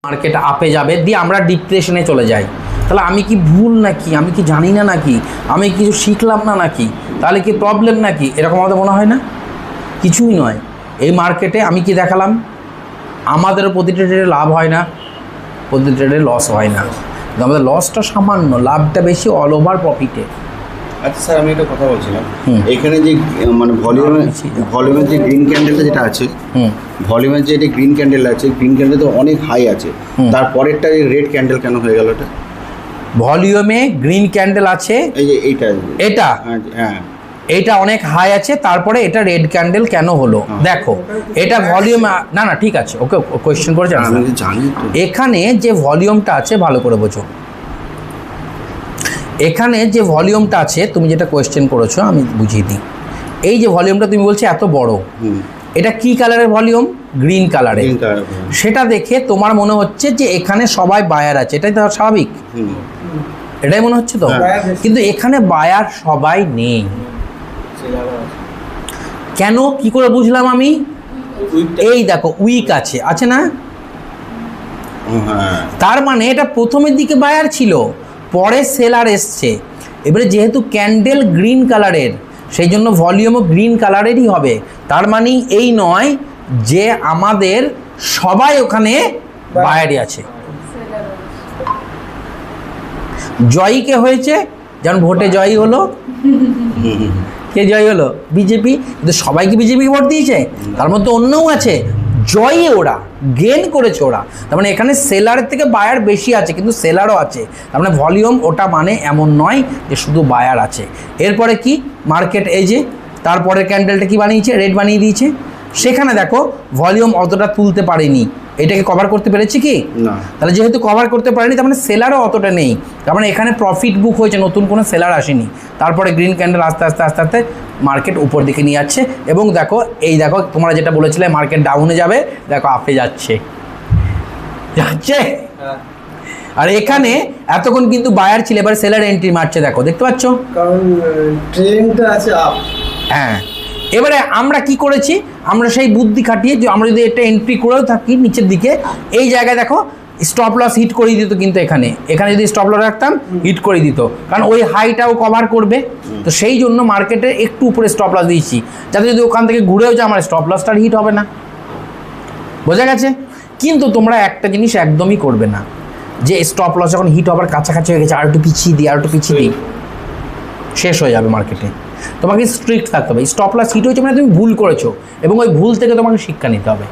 Market আপে যাবে, দিয়ে আমরা ডিপ্রেশনে চলে যাই। তাহলে আমি কি ভুল নাকি, আমি কি জানি না নাকি, আমি কিছু শিখলাম না নাকি, তাহলে কি প্রবলেম নাকি, এরকম আমাদের মনে হয় না? কিছুই নয়। এই মার্কেটে আমি কি দেখালাম, আমাদেরও প্রতিটা ট্রেডে লাভ হয় না, প্রতিটা ট্রেডে লস হয় না, কিন্তু আমাদের লসটা সামান্য, লাভটা বেশি, অল ওভার প্রফিটে। আচ্ছা স্যার, আমি একটা কথা বলছিলাম, এখানে যে মানে ভলিউমের যে গ্রিন ক্যান্ডেলটা যেটা আছে, ভলিউমের যে এটা গ্রিন ক্যান্ডেল আছে, গ্রিন ক্যান্ডেল তো অনেক হাই আছে, তারপরেরটা রেড ক্যান্ডেল কেন হয়ে গেল? এটা ভলিউমে গ্রিন ক্যান্ডেল আছে, এই যে এটা হ্যাঁ এটা অনেক হাই আছে, তারপরে এটা রেড ক্যান্ডেল কেন হলো? দেখো এটা ভলিউম, না না ঠিক আছে, ওকে কোয়েশ্চেন করে জানি। এখানে যে ভলিউমটা আছে ভালো করে বোঝো, এখানে যে ভলিউমটা আছে, তুমি যেটা কোয়েশ্চেন করেছো আমি বুঝিয়ে দিই। এই যে ভলিউমটা তুমি বলছো এত বড়, এটা কি কালারের ভলিউম? গ্রিন কালারের। সেটা দেখে তোমার মনে হচ্ছে যে এখানে সবাই বায়ার আছে, এটাই তো স্বাভাবিক, এটাই মনে হচ্ছে তো। কিন্তু এখানে বায়ার সবাই নেই। কেন, কি করে বুঝলাম আমি? এই দেখো উইক আছে, আছে না? তার মানে এটা প্রথমের দিকে বায়ার ছিল, পরে সেলার এসছে। এবারে যেহেতু ক্যান্ডেল গ্রিন কালারের, সেই জন্য ভলিউমও গ্রিন কালারেরই হবে। তার মানে এই নয় যে আমাদের সবাই ওখানে বায়ারই আছে। জয়ী কে হয়েছে? যেমন ভোটে জয়ী হলো, কে জয়ী হলো? বিজেপি। কিন্তু সবাই কি বিজেপি ভোট দিয়েছে? তার মধ্যে অন্যও আছে, জয়ী ওরা, গেন করেছে ওরা। তার মানে এখানে সেলারের থেকে বায়ার বেশি আছে, কিন্তু সেলারও আছে। তার মানে ভলিউম ওটা মানে এমন নয় যে শুধু বায়ার আছে। এরপরে কি মার্কেট, এই যে তারপরে ক্যান্ডেলটা কি বানিয়েছে? রেড বানিয়ে দিয়েছে। সেখানে দেখো ভলিউম অতটা তুলতে পারেনি, এটাকে কভার করতে পেরেছি কি না? তাহলে যেহেতু কভার করতে পারেনি, তার মানে সেলারও অতটা নেই। তার মানে এখানে প্রফিট বুক হয়েছে, নতুন কোনো সেলার আসেনি। তারপরে গ্রিন ক্যান্ডেল আস্তে আস্তে আস্তে আস্তে মার্কেট উপর দিকে নিয়ে যাচ্ছে। এবং দেখো এই দেখো তোমরা যেটা বলেছিলে মার্কেট ডাউনে যাবে, দেখো আপে যাচ্ছে, যাচ্ছে। আর এখানে এতক্ষণ কিন্তু বায়ার ছিল, এবার সেলার এন্ট্রি মারছে, দেখো দেখতে পাচ্ছ, কারণ ট্রেন্ডটা আছে আপ। হ্যাঁ, এবারে আমরা কি করেছি, আমরা সেই বুদ্ধি খাটিয়ে যে আমরা যদি এটা এন্ট্রি করেও থাকি নিচের দিকে, এই জায়গায় দেখো স্টপ লস হিট করে দিত, কিন্তু এখানে যদি স্টপ লস রাখতাম হিট করে দিত, কারণ ওই হাইটাও কভার করবে। তো সেই জন্য মার্কেটে একটু উপরে স্টপ লস দিয়েছি, যাতে যদি ওখান থেকে ঘুরেও যায় আমার স্টপ লসটা হিট হবে না। বোঝা গেছে? কিন্তু তোমরা একটা জিনিস একদমই করবে না, যে স্টপ লস যখন হিট হবার কাছাকাছি হয়ে গেছে আর একটু পিছিয়ে দিই, আর একটু পিছিয়ে দিই, শেষ হয়ে যাবে মার্কেটে। তোমাকে স্ট্রিক্ট থাকতে হবে। স্টপ লস হিট হয়েছে মানে তুমি ভুল করেছো, এবং ওই ভুল থেকে তোমাকে শিক্ষা নিতে হবে।